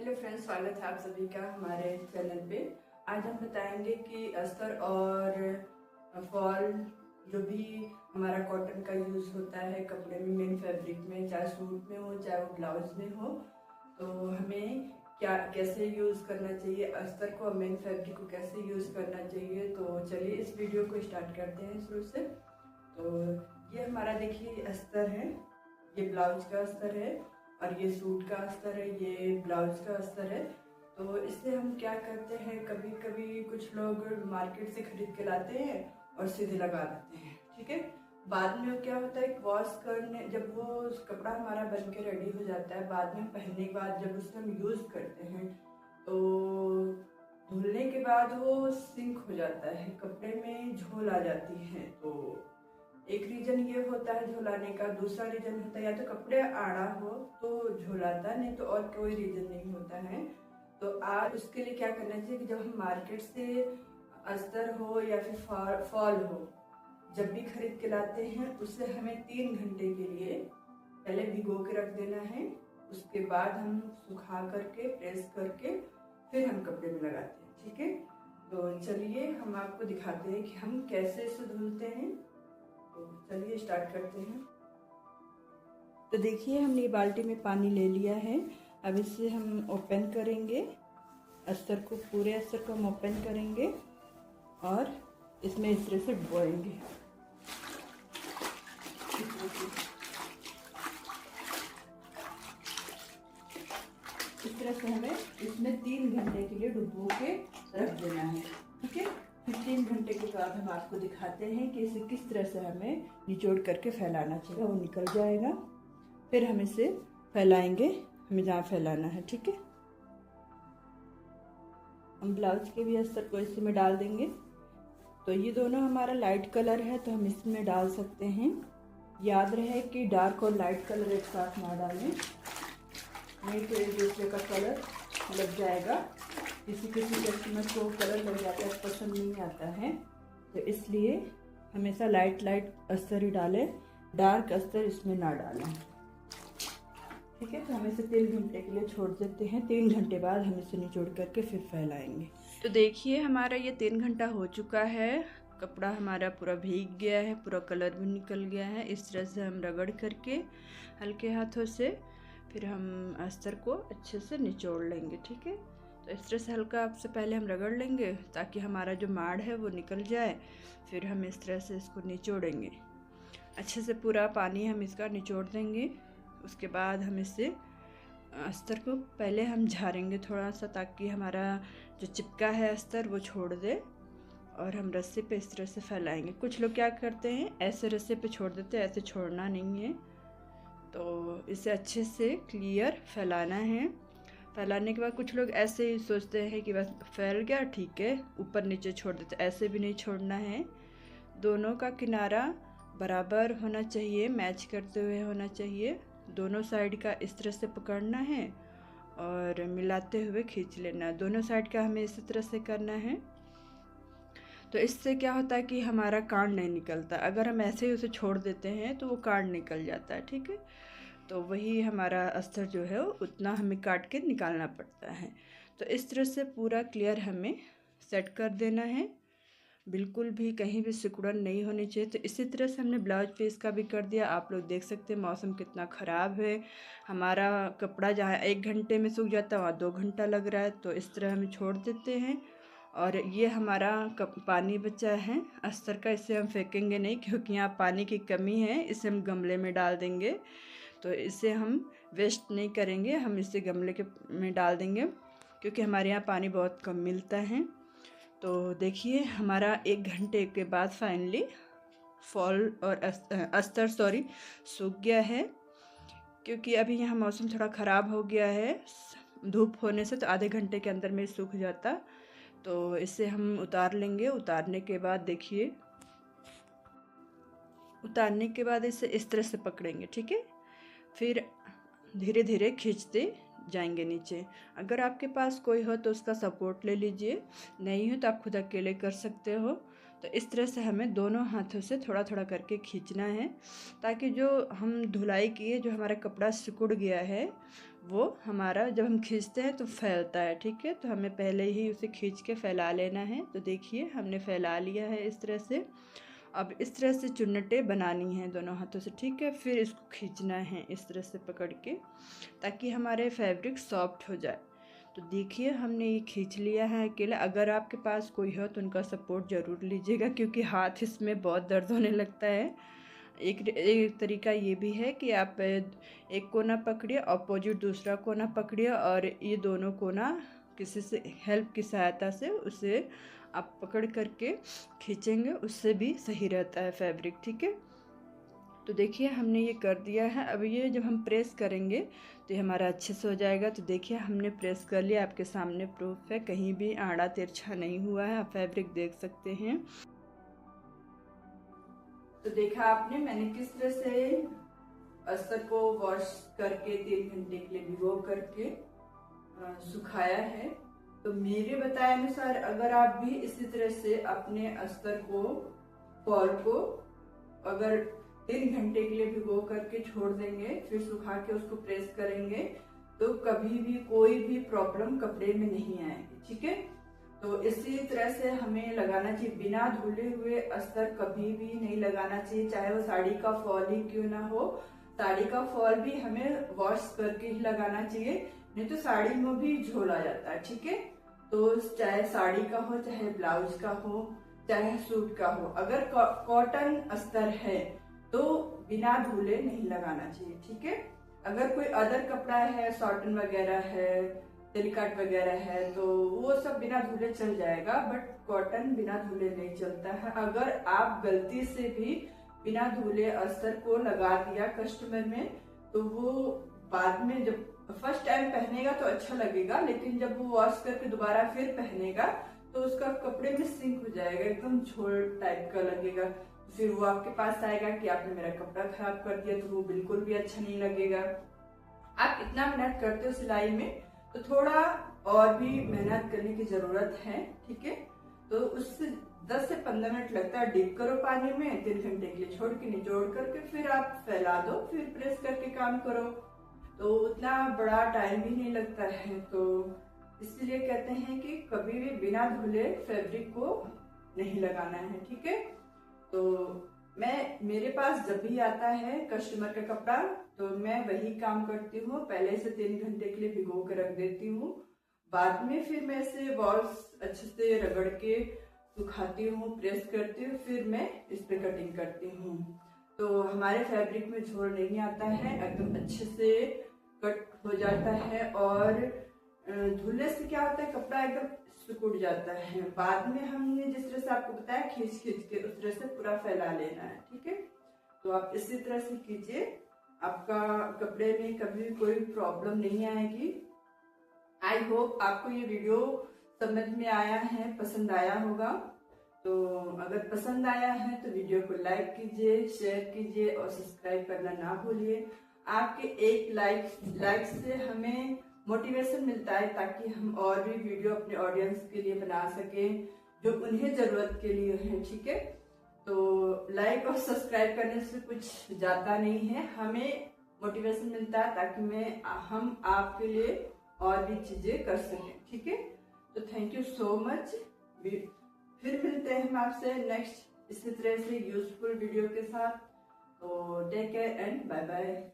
Hello friends, स्वागत है आप सभी का हमारे चैनल पे। आज हम बताएंगे कि अस्तर और फॉल जो भी हमारा कॉटन का यूज़ होता है कपड़े में, मेन फैब्रिक में, चाहे सूट में हो चाहे वो ब्लाउज में हो, तो हमें क्या कैसे यूज़ करना चाहिए, अस्तर को और मेन फैब्रिक को कैसे यूज़ करना चाहिए। तो चलिए इस वीडियो को स्टार्ट करते हैं शुरू से। तो ये हमारा देखिए अस्तर है, ये ब्लाउज का अस्तर है और ये सूट का अस्तर है, ये ब्लाउज का अस्तर है। तो इससे हम क्या करते हैं, कभी कभी कुछ लोग मार्केट से खरीद के लाते हैं और सीधे लगा देते हैं, ठीक है। बाद में क्या होता है, वॉश करने जब वो कपड़ा हमारा बन के रेडी हो जाता है, बाद में पहनने के बाद जब उसे हम यूज़ करते हैं तो धुलने के बाद वो सिंक हो जाता है, कपड़े में झोल आ जाती है। तो एक रीजन ये होता है झोलाने का, दूसरा रीजन होता है या तो कपड़े आड़ा हो तो झोलाता, नहीं तो और कोई रीजन नहीं होता है। तो आज उसके लिए क्या करना चाहिए कि जब हम मार्केट से अस्तर हो या फिर फॉल हो, जब भी खरीद के लाते हैं उसे हमें 3 घंटे के लिए पहले भिगो के रख देना है। उसके बाद हम सुखा करके प्रेस करके फिर हम कपड़े में लगाते हैं, ठीक है। तो चलिए हम आपको दिखाते हैं कि हम कैसे इसे धुलते हैं। तो चलिए स्टार्ट करते हैं। तो देखिए हमने बाल्टी में पानी ले लिया है। अब इसे हम ओपन करेंगे, अस्तर को, पूरे अस्तर को हम ओपन करेंगे और इसमें इस तरह से डुबोएंगे। इस तरह से हमें इसमें 3 घंटे के लिए डुबो के रख देना है, ठीक है। फिर 3 घंटे के बाद हम आपको दिखाते हैं कि इसे किस तरह से हमें निचोड़ करके फैलाना चाहिए। वो निकल जाएगा, फिर हम इसे फैलाएंगे, हमें जहाँ फैलाना है, ठीक है। हम ब्लाउज के भी अस्तर को इसमें डाल देंगे। तो ये दोनों हमारा लाइट कलर है तो हम इसमें डाल सकते हैं। याद रहे कि डार्क और लाइट कलर एक साथ ना डालें, नहीं तो एक दूसरे का कलर लग जाएगा। किसी कस्टमर को कलर लग जाता है, पसंद नहीं आता है, तो इसलिए हमेशा लाइट अस्तर ही डालें, डार्क अस्तर इसमें ना डालें, ठीक है। तो हम इसे 3 घंटे के लिए छोड़ देते हैं। 3 घंटे बाद हम इसे निचोड़ करके फिर फैलाएंगे। तो देखिए हमारा ये 3 घंटा हो चुका है, कपड़ा हमारा पूरा भीग गया है, पूरा कलर भी निकल गया है। इस तरह से हम रगड़ करके हल्के हाथों से फिर हम अस्तर को अच्छे से निचोड़ लेंगे, ठीक है। तो इस तरह से हल्का आपसे पहले हम रगड़ लेंगे ताकि हमारा जो माड़ है वो निकल जाए। फिर हम इस तरह से इसको निचोड़ेंगे अच्छे से, पूरा पानी हम इसका निचोड़ देंगे। उसके बाद हम इससे अस्तर को पहले हम झाड़ेंगे थोड़ा सा, ताकि हमारा जो चिपका है अस्तर वो छोड़ दे, और हम रस्से पे इस तरह से फैलाएंगे। कुछ लोग क्या करते हैं, ऐसे रस्से पे छोड़ देते हैं, ऐसे छोड़ना नहीं है। तो इसे अच्छे से क्लियर फैलाना है। फैलाने के बाद कुछ लोग ऐसे ही सोचते हैं कि बस फैल गया, ठीक है, ऊपर नीचे छोड़ देते, ऐसे भी नहीं छोड़ना है। दोनों का किनारा बराबर होना चाहिए, मैच करते हुए होना चाहिए। दोनों साइड का इस तरह से पकड़ना है और मिलाते हुए खींच लेना है। दोनों साइड का हमें इसी तरह से करना है। तो इससे क्या होता है कि हमारा कार्ड नहीं निकलता। अगर हम ऐसे ही उसे छोड़ देते हैं तो वो कार्ड निकल जाता है, ठीक है। तो वही हमारा अस्तर जो है उतना हमें काट के निकालना पड़ता है। तो इस तरह से पूरा क्लियर हमें सेट कर देना है, बिल्कुल भी कहीं भी सिकुड़न नहीं होनी चाहिए। तो इसी तरह से हमने ब्लाउज पीस का भी कर दिया। आप लोग देख सकते हैं मौसम कितना ख़राब है, हमारा कपड़ा जहाँ 1 घंटे में सूख जाता है वहाँ 2 घंटा लग रहा है। तो इस तरह हम छोड़ देते हैं। और ये हमारा पानी बचा है अस्तर का, इसे हम फेंकेंगे नहीं क्योंकि यहाँ पानी की कमी है। इसे हम गमले में डाल देंगे, तो इसे हम वेस्ट नहीं करेंगे, हम इसे गमले के में डाल देंगे क्योंकि हमारे यहाँ पानी बहुत कम मिलता है। तो देखिए हमारा 1 घंटे के बाद फाइनली फॉल और अस्तर सूख गया है। क्योंकि अभी यहाँ मौसम थोड़ा ख़राब हो गया है, धूप होने से तो आधे घंटे के अंदर में सूख जाता। तो इसे हम उतार लेंगे। उतारने के बाद देखिए, उतारने के बाद इसे इस तरह से पकड़ेंगे, ठीक है। फिर धीरे धीरे खींचते जाएंगे नीचे। अगर आपके पास कोई हो तो उसका सपोर्ट ले लीजिए, नहीं हो तो आप खुद अकेले कर सकते हो। तो इस तरह से हमें दोनों हाथों से थोड़ा थोड़ा करके खींचना है, ताकि जो हम धुलाई किए, जो हमारा कपड़ा सिकुड़ गया है वो हमारा जब हम खींचते हैं तो फैलता है। ठीक है, तो हमें पहले ही उसे खींच के फैला लेना है। तो देखिए हमने फैला लिया है इस तरह से। अब इस तरह से चुन्नटें बनानी हैं दोनों हाथों से। ठीक है, फिर इसको खींचना है इस तरह से पकड़ के, ताकि हमारे फैब्रिक सॉफ्ट हो जाए। तो देखिए हमने ये खींच लिया है अकेला। अगर आपके पास कोई हो तो उनका सपोर्ट ज़रूर लीजिएगा, क्योंकि हाथ इसमें बहुत दर्द होने लगता है। एक तरीका ये भी है कि आप एक कोना पकड़िए, अपोजिट दूसरा कोना पकड़िए, और ये दोनों कोना किसी से हेल्प की सहायता से उसे आप पकड़ करके खींचेंगे, उससे भी सही रहता है फैब्रिक। ठीक है, तो देखिए हमने ये कर दिया है। अब ये जब हम प्रेस करेंगे तो ये हमारा अच्छे से हो जाएगा। तो देखिए हमने प्रेस कर लिया, आपके सामने प्रूफ है, कहीं भी आड़ा तिरछा नहीं हुआ है। आप फैब्रिक देख सकते हैं। तो देखा आपने मैंने किस तरह से अस्तर को वॉश करके 3 घंटे के लिए भिगो करके सुखाया है। तो मेरे बताए अनुसार अगर आप भी इसी तरह से अपने अस्तर को, फॉल को अगर 3 घंटे के लिए भिगो करके छोड़ देंगे, फिर सुखा के उसको प्रेस करेंगे, तो कभी भी कोई भी प्रॉब्लम कपड़े में नहीं आएगी। ठीक है, तो इसी तरह से हमें लगाना चाहिए। बिना धुले हुए अस्तर कभी भी नहीं लगाना चाहिए, चाहे वो साड़ी का फॉल ही क्यों ना हो। साड़ी का फॉल भी हमें वॉश करके ही लगाना चाहिए, नहीं तो साड़ी में भी झोल आ जाता है। ठीक है, तो चाहे साड़ी का हो, चाहे ब्लाउज का हो, चाहे सूट का हो, अगर कॉटन अस्तर है तो बिना धुले नहीं लगाना चाहिए। ठीक है, अगर कोई अदर कपड़ा है, सॉटन वगैरह है, टेलीकॉट वगैरह है, तो वो सब बिना धुले चल जाएगा, बट कॉटन बिना धुले नहीं चलता है। अगर आप गलती से भी बिना धुले अस्तर को लगा दिया कस्टमर में, तो वो बाद में जब फर्स्ट टाइम पहनेगा तो अच्छा लगेगा, लेकिन जब वो वॉश करके दोबारा फिर पहनेगा तो उसका कपड़े में सिंक हो जाएगा, एकदम झोल टाइप का लगेगा। फिर वो आपके पास आएगा कि आपने मेरा कपड़ा खराब कर दिया, तो वो बिल्कुल भी अच्छा नहीं लगेगा। आप इतना मेहनत करते हो सिलाई में, तो थोड़ा और भी मेहनत करने की जरूरत है। ठीक है, तो उससे 10 से 15 मिनट लगता है। डिप करो पानी में, 3 घंटे के लिए छोड़ के निचोड़ करके फिर आप फैला दो, फिर प्रेस करके काम करो, तो उतना बड़ा टाइम भी नहीं लगता है। तो इसलिए कहते हैं कि कभी भी बिना धुले फैब्रिक को नहीं लगाना है। ठीक है, तो मेरे पास जब भी आता है कस्टमर का कपड़ा, तो मैं वही काम करती हूँ। पहले से 3 घंटे के लिए भिगो के रख देती हूँ, बाद में फिर मैं इसे वॉश अच्छे से रगड़ के सुखाती हूँ, प्रेस करती हूँ, फिर मैं इस पे कटिंग करती हूँ। तो हमारे फैब्रिक में झोल नहीं आता है, एकदम अच्छे से कट हो जाता है। और धुलने से क्या होता है, कपड़ा एकदम सिकुड़ जाता है। बाद में हमने जिस तरह से आपको बताया खींच के उस तरह से पूरा फैला लेना है। ठीक है, तो आप इसी तरह से कीजिए, आपका कपड़े में कभी कोई प्रॉब्लम नहीं आएगी। आई होप आपको ये वीडियो समझ में आया है, पसंद आया होगा। तो अगर पसंद आया है तो वीडियो को लाइक कीजिए, शेयर कीजिए और सब्सक्राइब करना ना भूलिए। आपके एक लाइक से हमें मोटिवेशन मिलता है, ताकि हम और भी वीडियो अपने ऑडियंस के लिए बना सकें जो उन्हें जरूरत के लिए है। ठीक है, तो लाइक और सब्सक्राइब करने से कुछ जाता नहीं है, हमें मोटिवेशन मिलता है, ताकि हम आपके लिए और भी चीजें कर सकें। ठीक है, तो थैंक यू सो मच। फिर मिलते हैं हम आपसे नेक्स्ट इसी तरह से यूजफुल वीडियो के साथ। तो take care and bye bye.